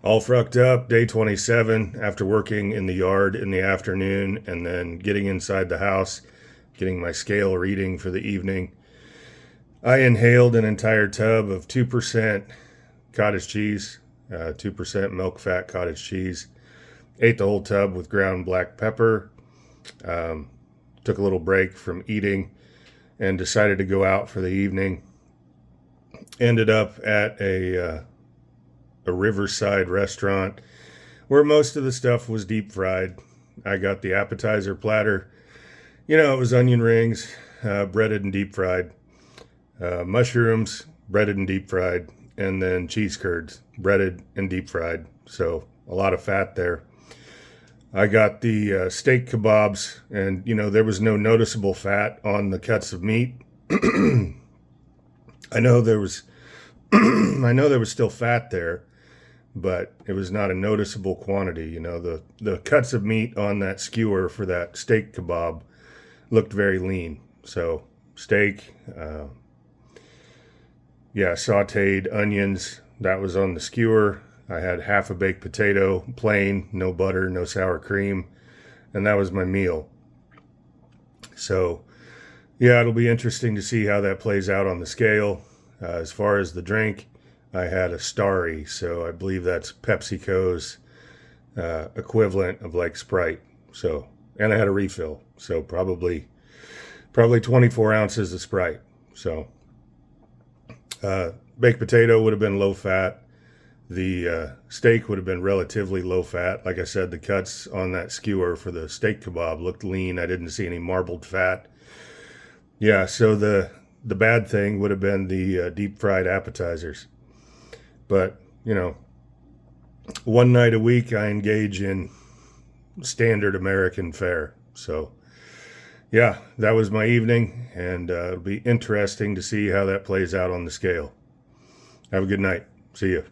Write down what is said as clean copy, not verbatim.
All frucked up, day 27, after working in the yard in the afternoon and then getting inside the house, getting my scale reading for the evening. I inhaled an entire tub of 2% cottage cheese, 2% milk fat cottage cheese. Ate the whole tub with ground black pepper. Took a little break from eating and decided to go out for the evening. Ended up at a riverside restaurant where most of the stuff was deep fried. I got the appetizer platter. It was onion rings, breaded and deep fried, mushrooms, breaded and deep fried, and then cheese curds, breaded and deep fried. So a lot of fat there. I got the steak kebabs, and there was no noticeable fat on the cuts of meat. I know there was still fat there, but it was not a noticeable quantity. The cuts of meat on that skewer for that steak kebab looked very lean. So steak, sauteed onions, that was on the skewer. I had half a baked potato, plain, no butter, no sour cream, and that was my meal. So, it'll be interesting to see how that plays out on the scale. As far as the drink, I had a Starry, so I believe that's PepsiCo's equivalent of like Sprite. So, and I had a refill, so probably 24 ounces of Sprite. So, baked potato would have been low fat. The steak would have been relatively low fat. Like I said, the cuts on that skewer for the steak kebab looked lean. I didn't see any marbled fat. Yeah, so the bad thing would have been the deep fried appetizers. But, one night a week I engage in standard American fare. So, yeah, that was my evening, and it'll be interesting to see how that plays out on the scale. Have a good night. See you.